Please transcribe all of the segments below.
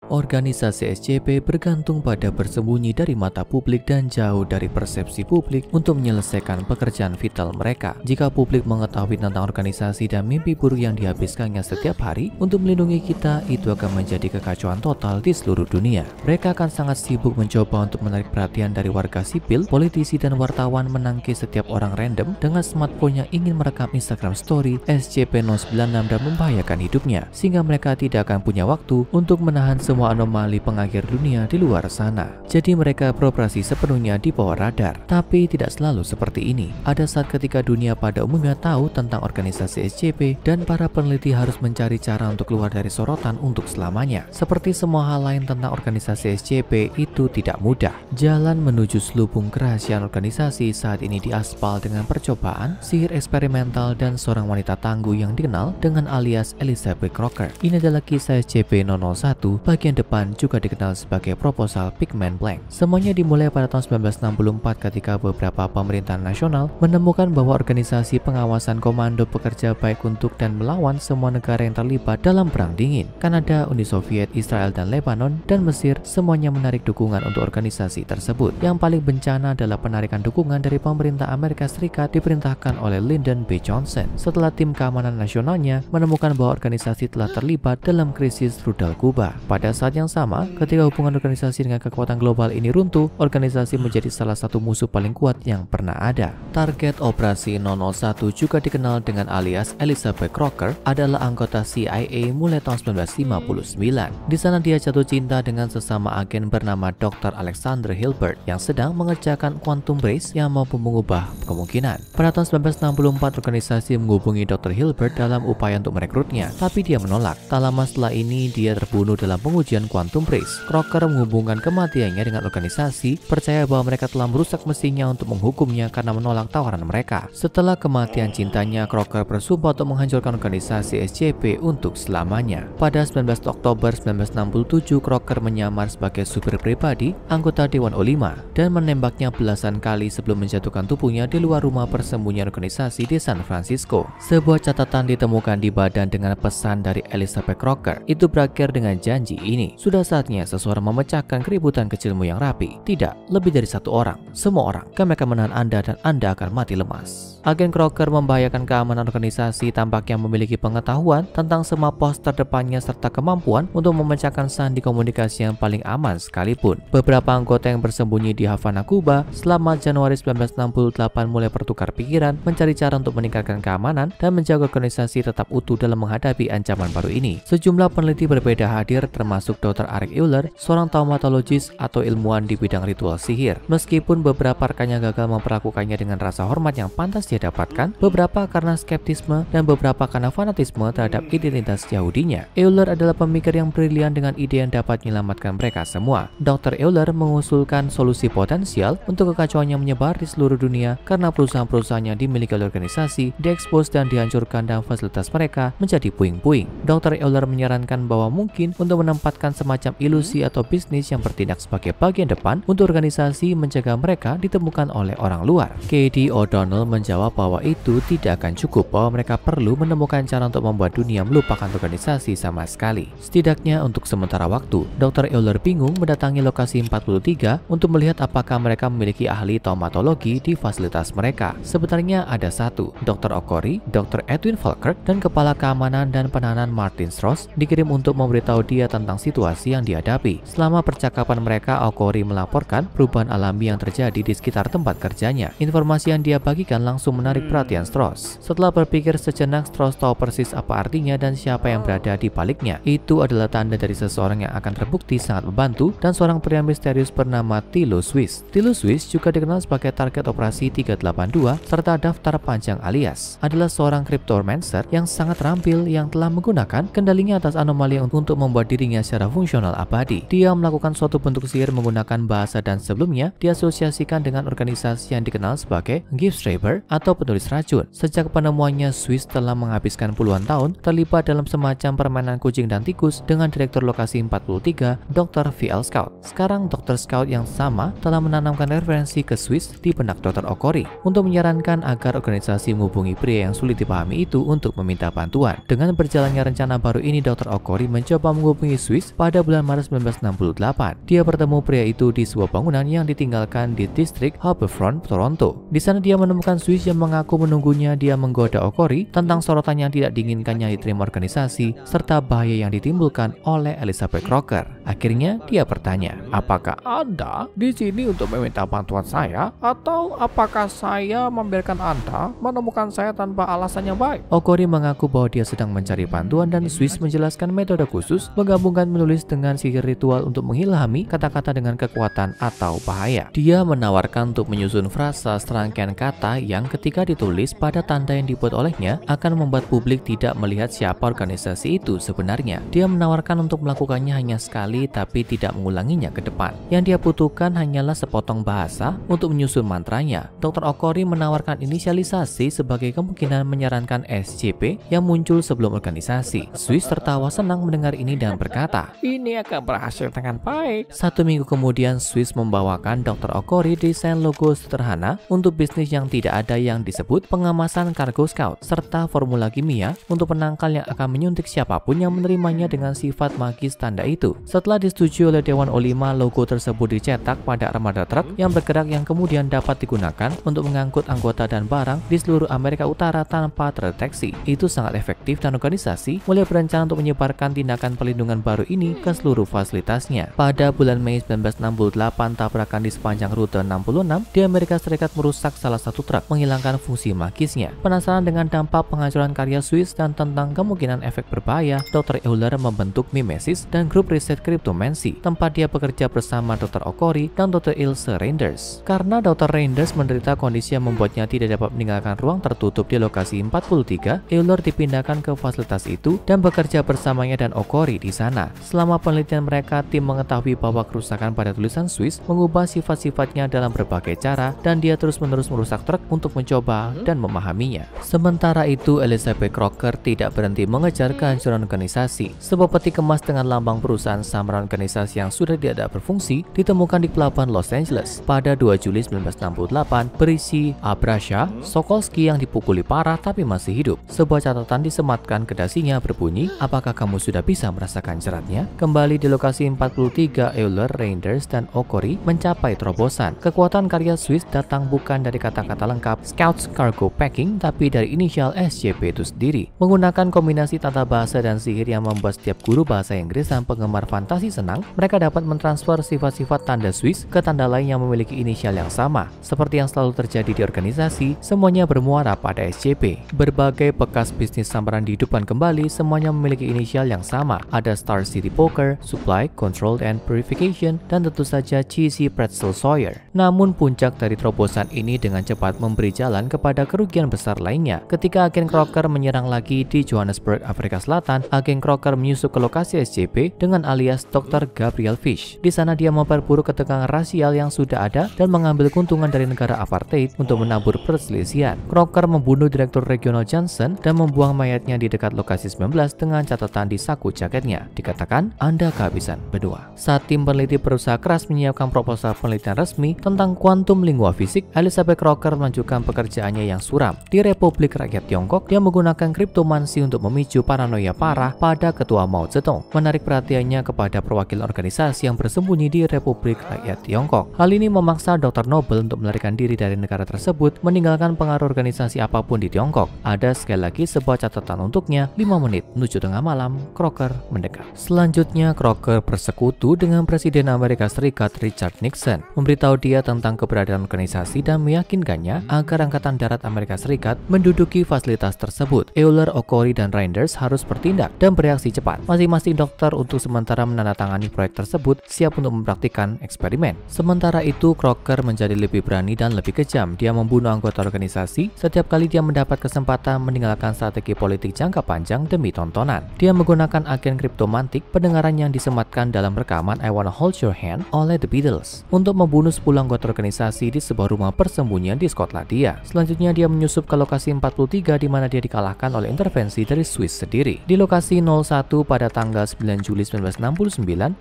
Organisasi SCP bergantung pada bersembunyi dari mata publik dan jauh dari persepsi publik untuk menyelesaikan pekerjaan vital mereka. Jika publik mengetahui tentang organisasi dan mimpi buruk yang dihabiskannya setiap hari untuk melindungi kita, itu akan menjadi kekacauan total di seluruh dunia. Mereka akan sangat sibuk mencoba untuk menarik perhatian dari warga sipil, politisi, dan wartawan, menangkis setiap orang random dengan smartphone yang ingin merekam Instagram Story SCP-096 dan membahayakan hidupnya, sehingga mereka tidak akan punya waktu untuk menahan semua anomali pengakhir dunia di luar sana. Jadi mereka beroperasi sepenuhnya di bawah radar. Tapi tidak selalu seperti ini. Ada saat ketika dunia pada umumnya tahu tentang organisasi SCP dan para peneliti harus mencari cara untuk keluar dari sorotan untuk selamanya. Seperti semua hal lain tentang organisasi SCP, itu tidak mudah. Jalan menuju selubung kerahasiaan organisasi saat ini diaspal dengan percobaan, sihir eksperimental, dan seorang wanita tangguh yang dikenal dengan alias Elizabeth Crocker. Ini adalah kisah SCP-001. Bagian depan juga dikenal sebagai proposal Pigment Blank. Semuanya dimulai pada tahun 1964 ketika beberapa pemerintahan nasional menemukan bahwa organisasi pengawasan komando bekerja baik untuk dan melawan semua negara yang terlibat dalam Perang Dingin. Kanada, Uni Soviet, Israel, dan Lebanon, dan Mesir semuanya menarik dukungan untuk organisasi tersebut. Yang paling bencana adalah penarikan dukungan dari pemerintah Amerika Serikat diperintahkan oleh Lyndon B. Johnson setelah tim keamanan nasionalnya menemukan bahwa organisasi telah terlibat dalam krisis rudal Kuba. Pada saat yang sama, ketika hubungan organisasi dengan kekuatan global ini runtuh, organisasi menjadi salah satu musuh paling kuat yang pernah ada. Target operasi 001 juga dikenal dengan alias Elizabeth Crocker adalah anggota CIA mulai tahun 1959. Di sana dia jatuh cinta dengan sesama agen bernama Dr. Alexander Hilbert yang sedang mengerjakan quantum race yang mampu mengubah kemungkinan. Pada tahun 1964, organisasi menghubungi Dr. Hilbert dalam upaya untuk merekrutnya, tapi dia menolak. Tak lama setelah ini, dia terbunuh dalam pengujian quantum race. Crocker menghubungkan kematiannya dengan organisasi, percaya bahwa mereka telah merusak mesinnya untuk menghukumnya karena menolak tawaran mereka. Setelah kematian cintanya, Crocker bersumpah untuk menghancurkan organisasi SCP untuk selamanya. Pada 19 Oktober 1967, Crocker menyamar sebagai supir pribadi anggota Dewan O5 dan menembaknya belasan kali sebelum menjatuhkan tubuhnya di luar rumah persembunyian organisasi di San Francisco. Sebuah catatan ditemukan di badan dengan pesan dari Elizabeth Crocker. Itu berakhir dengan janji ini. Sudah saatnya seseorang memecahkan keributan kecilmu yang rapi. Tidak, lebih dari satu orang. Semua orang. Kami akan menahan Anda dan Anda akan mati lemas. Agen Crocker membahayakan keamanan organisasi, tampaknya memiliki pengetahuan tentang semua pos terdepannya serta kemampuan untuk memecahkan sandi komunikasi yang paling aman sekalipun. Beberapa anggota yang bersembunyi di Havana, Kuba selama Januari 1968 mulai bertukar pikiran, mencari cara untuk meningkatkan keamanan dan menjaga organisasi tetap utuh dalam menghadapi ancaman baru ini. Sejumlah peneliti berbeda hadir, termasuk Dr. Eric Euler, seorang taumatologis atau ilmuwan di bidang ritual sihir. Meskipun beberapa rekannya gagal memperlakukannya dengan rasa hormat yang pantas dia dapatkan, beberapa karena skeptisme dan beberapa karena fanatisme terhadap identitas Yahudinya. Euler adalah pemikir yang brilian dengan ide yang dapat menyelamatkan mereka semua. Dr. Euler mengusulkan solusi potensial untuk kekacauan yang menyebar di seluruh dunia karena perusahaan-perusahaan yang dimiliki oleh organisasi diekspos dan dihancurkan dan fasilitas mereka menjadi puing-puing. Dr. Euler menyarankan bahwa mungkin untuk menempatkan semacam ilusi atau bisnis yang bertindak sebagai bagian depan untuk organisasi mencegah mereka ditemukan oleh orang luar. K.D. O'Donnell menjawab bahwa itu tidak akan cukup, bahwa mereka perlu menemukan cara untuk membuat dunia melupakan organisasi sama sekali. Setidaknya untuk sementara waktu, Dr. Euler bingung mendatangi lokasi 43 untuk melihat apakah mereka memiliki ahli taumatologi di fasilitas mereka. Sebenarnya ada satu, Dr. Okori, Dr. Edwin Falkirk, dan Kepala Keamanan dan Penahanan Martin Strauss dikirim untuk memberitahu dia tentang situasi yang dihadapi. Selama percakapan mereka, Okori melaporkan perubahan alami yang terjadi di sekitar tempat kerjanya. Informasi yang dia bagikan langsung menarik perhatian Strauss. Setelah berpikir sejenak, Strauss tahu persis apa artinya dan siapa yang berada di baliknya. Itu adalah tanda dari seseorang yang akan terbukti sangat membantu dan seorang pria misterius bernama Tilo Swiss. Tilo Swiss juga dikenal sebagai target operasi 382 serta daftar panjang alias. Adalah seorang cryptomancer yang sangat terampil yang telah menggunakan kendalinya atas anomali untuk membuat dirinya secara fungsional abadi. Dia melakukan suatu bentuk sihir menggunakan bahasa dan sebelumnya diasosiasikan dengan organisasi yang dikenal sebagai Giftschreiber atau penulis racun. Sejak penemuannya, Swiss telah menghabiskan puluhan tahun terlibat dalam semacam permainan kucing dan tikus dengan direktur lokasi 43, Dr. V.L. Scout. Sekarang Dr. Scout yang sama telah menanamkan referensi ke Swiss di benak Dr. Okori untuk menyarankan agar organisasi menghubungi pria yang sulit dipahami itu untuk meminta bantuan. Dengan berjalannya rencana baru ini, Dr. Okori mencoba menghubungi Swiss Swiss pada bulan Maret 1968. Dia bertemu pria itu di sebuah bangunan yang ditinggalkan di distrik Harbourfront, Toronto. Di sana dia menemukan Swiss yang mengaku menunggunya. Dia menggoda Okori tentang sorotan yang tidak diinginkannya diterima organisasi serta bahaya yang ditimbulkan oleh Elizabeth Crocker. Akhirnya dia bertanya, "Apakah Anda di sini untuk meminta bantuan saya atau apakah saya membiarkan Anda menemukan saya tanpa alasan yang baik?" Okori mengaku bahwa dia sedang mencari bantuan dan Swiss menjelaskan metode khusus menggabungkan menulis dengan sihir ritual untuk mengilhami kata-kata dengan kekuatan atau bahaya. Dia menawarkan untuk menyusun frasa serangkaian kata yang ketika ditulis pada tanda yang dibuat olehnya akan membuat publik tidak melihat siapa organisasi itu sebenarnya. Dia menawarkan untuk melakukannya hanya sekali tapi tidak mengulanginya ke depan. Yang dia butuhkan hanyalah sepotong bahasa untuk menyusun mantranya. Dr. Okori menawarkan inisialisasi sebagai kemungkinan menyarankan SJP yang muncul sebelum organisasi. Swiss tertawa senang mendengar ini dan berkata, "Ini akan berhasil dengan baik." 1 minggu kemudian Swiss membawakan Dr. Okori desain logo sederhana untuk bisnis yang tidak ada yang disebut pengemasan Cargo Scout serta formula kimia untuk penangkal yang akan menyuntik siapapun yang menerimanya dengan sifat magis tanda itu. Setelah disetujui oleh Dewan O5, logo tersebut dicetak pada armada truk yang bergerak yang kemudian dapat digunakan untuk mengangkut anggota dan barang di seluruh Amerika Utara tanpa terdeteksi. Itu sangat efektif dan organisasi mulai berencana untuk menyebarkan tindakan pelindungan baru ini ke seluruh fasilitasnya. Pada bulan Mei 1968, tabrakan di sepanjang rute 66 di Amerika Serikat merusak salah satu truk, menghilangkan fungsi magisnya. Penasaran dengan dampak penghancuran karya Swiss dan tentang kemungkinan efek berbahaya, Dr. Euler membentuk Mimesis dan grup riset kriptomancy, tempat dia bekerja bersama Dr. Okori dan Dr. Ilse Reinders. Karena Dr. Reinders menderita kondisi yang membuatnya tidak dapat meninggalkan ruang tertutup di lokasi 43, Euler dipindahkan ke fasilitas itu dan bekerja bersamanya dan Okori di sana. Selama penelitian mereka, tim mengetahui bahwa kerusakan pada tulisan Swiss mengubah sifat-sifatnya dalam berbagai cara dan dia terus-menerus merusak truk untuk mencoba dan memahaminya. Sementara itu, Elizabeth Crocker tidak berhenti mengejar kehancuran organisasi. Sebuah peti kemas dengan lambang perusahaan samaran organisasi yang sudah tidak berfungsi ditemukan di pelabuhan Los Angeles pada 2 Juli 1968 berisi Abrasha Sokolsky yang dipukuli parah tapi masih hidup. Sebuah catatan disematkan ke dasinya berbunyi, "Apakah kamu sudah bisa merasakan jeratnya?" Kembali di lokasi 43, Euler, Reinders, dan Okori mencapai terobosan. Kekuatan karya Swiss datang bukan dari kata-kata lengkap Scouts Cargo Packing tapi dari inisial SJP itu sendiri. Menggunakan kombinasi tata bahasa dan sihir yang membuat setiap guru bahasa Inggris dan penggemar fantasi senang, mereka dapat mentransfer sifat-sifat tanda Swiss ke tanda lain yang memiliki inisial yang sama. Seperti yang selalu terjadi di organisasi, semuanya bermuara pada SJP. Berbagai bekas bisnis samaran dihidupkan kembali, semuanya memiliki inisial yang sama. Ada Star City Poker, Supply, Control and Purification, dan tentu saja Cheesy Pretzel Sawyer. Namun puncak dari terobosan ini dengan cepat memberi jalan kepada kerugian besar lainnya. Ketika agen Crocker menyerang lagi di Johannesburg, Afrika Selatan, agen Crocker menyusup ke lokasi SJP dengan alias Dr. Gabriel Fish. Di sana dia memperburuk ketegangan rasial yang sudah ada dan mengambil keuntungan dari negara apartheid untuk menabur perselisihan. Crocker membunuh Direktur Regional Johnson dan membuang mayatnya di dekat lokasi 19 dengan catatan di saku jaketnya. Dikatakan, "Anda kehabisan benua." Saat tim peneliti berusaha keras menyiapkan proposal penelitian resmi tentang kuantum lingua fisik, Elizabeth Crocker melanjutkan pekerjaannya yang suram. Di Republik Rakyat Tiongkok, dia menggunakan kriptomansi untuk memicu paranoia parah pada ketua Mao Zedong, menarik perhatiannya kepada perwakilan organisasi yang bersembunyi di Republik Rakyat Tiongkok. Hal ini memaksa Dr. Noble untuk melarikan diri dari negara tersebut, meninggalkan pengaruh organisasi apapun di Tiongkok. Ada sekali lagi sebuah catatan untuknya, 5 menit menuju tengah malam, Crocker mendekat. Selanjutnya, Crocker bersekutu dengan Presiden Amerika Serikat Richard Nixon, memberitahu dia tentang keberadaan organisasi dan meyakinkannya agar Angkatan Darat Amerika Serikat menduduki fasilitas tersebut. Euler, Okori, dan Reinders harus bertindak dan bereaksi cepat. Masing-masing dokter untuk sementara menandatangani proyek tersebut siap untuk mempraktikkan eksperimen. Sementara itu, Crocker menjadi lebih berani dan lebih kejam. Dia membunuh anggota organisasi setiap kali dia mendapat kesempatan, meninggalkan strategi politik jangka panjang demi tontonan. Dia menggunakan agen kriptomantik pendengaran yang disematkan dalam rekaman I Wanna Hold Your Hand oleh The Beatles untuk membunuh 10 anggota organisasi di sebuah rumah persembunyian di Skotlandia. Selanjutnya dia menyusup ke lokasi 43 di mana dia dikalahkan oleh intervensi dari Swiss sendiri. Di lokasi 01 pada tanggal 9 Juli 1969,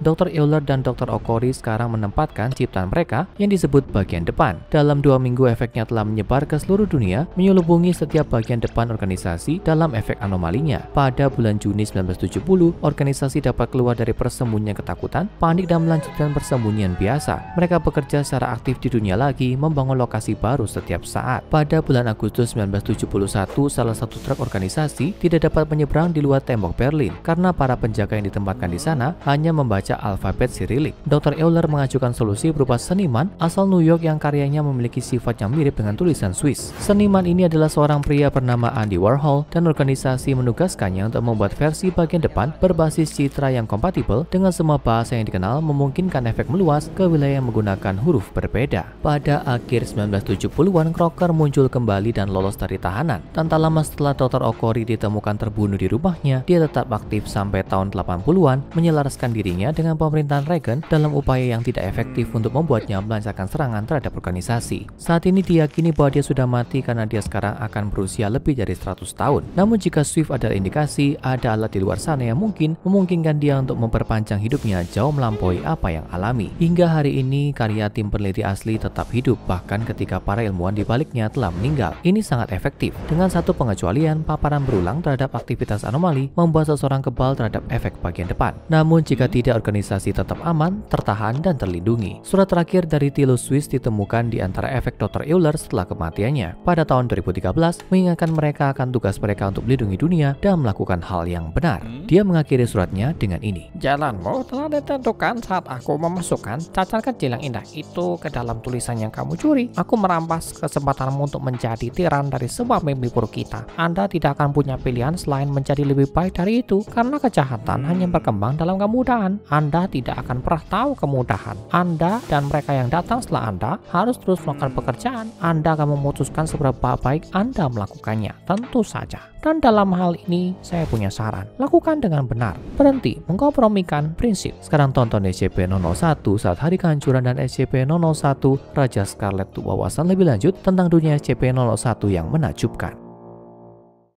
Dr. Euler dan Dr. Okori sekarang menempatkan ciptaan mereka yang disebut bagian depan. Dalam 2 minggu efeknya telah menyebar ke seluruh dunia, menyelubungi setiap bagian depan organisasi dalam efek anomalinya. Pada bulan Juni 1970, organisasi dapat keluar dari persembunyian ketakutan, panik, dan melanjutkan persembunyian biasa. Mereka bekerja secara aktif di dunia lagi, membangun lokasi baru setiap saat. Pada bulan Agustus 1971, salah satu truk organisasi tidak dapat menyeberang di luar tembok Berlin karena para penjaga yang ditempatkan di sana hanya membaca alfabet Sirilik. Dr. Euler mengajukan solusi berupa seniman asal New York yang karyanya memiliki sifat yang mirip dengan tulisan Swiss. Seniman ini adalah seorang pria bernama Andy Warhol dan organisasi menugaskannya untuk membuat versi bagian depan berbasis citra yang kompatibel dengan semua bahasa yang dikenal, memungkinkan efek meluas ke wilayah yang menggunakan huruf berbeda. Pada akhir 1970-an, Crocker muncul kembali dan lolos dari tahanan. Dan tak lama setelah Dr. Okori ditemukan terbunuh di rumahnya, dia tetap aktif sampai tahun 80-an, menyelaraskan dirinya dengan pemerintahan Reagan dalam upaya yang tidak efektif untuk membuatnya melancarkan serangan terhadap organisasi. Saat ini diyakini bahwa dia sudah mati karena dia sekarang akan berusia lebih dari 100 tahun. Namun jika Swift adalah indikasi, ada alat di luar sana yang memungkinkan dia untuk memperpanjang hidupnya jauh melampaui apa yang alami. Hingga hari ini, karya tim peneliti asli tetap hidup, bahkan ketika para ilmuwan di baliknya telah meninggal. Ini sangat efektif. Dengan satu pengecualian, paparan berulang terhadap aktivitas anomali membuat seseorang kebal terhadap efek bagian depan. Namun jika tidak, organisasi tetap aman, tertahan, dan terlindungi. Surat terakhir dari Thilo Swiss ditemukan di antara efek Dr. Euler setelah kematiannya pada tahun 2013, mengingatkan mereka akan tugas mereka untuk melindungi dunia dan melakukan hal yang benar. Dia mengakhiri suratnya dengan ini: Jalanmu telah ditentukan saat aku memasukkan cacar kecil yang indah itu ke dalam tulisan yang kamu curi. Aku merampas kesempatanmu untuk menjadi tiran dari semua mimpi buruk kita. Anda tidak akan punya pilihan selain menjadi lebih baik dari itu, karena kejahatan hanya berkembang dalam kemudahan. Anda tidak akan pernah tahu kemudahan. Anda dan mereka yang datang setelah Anda harus terus melakukan pekerjaan. Anda akan memutuskan seberapa baik Anda melakukannya, tentu saja. Dan dalam hal ini, saya punya saran. Lakukan dengan benar. Berhenti mengkompromikan prinsip. Sekarang tonton SCP-001 saat hari kehancuran dan SCP-001 Raja Scarlet untuk wawasan lebih lanjut tentang dunia SCP-001 yang menakjubkan.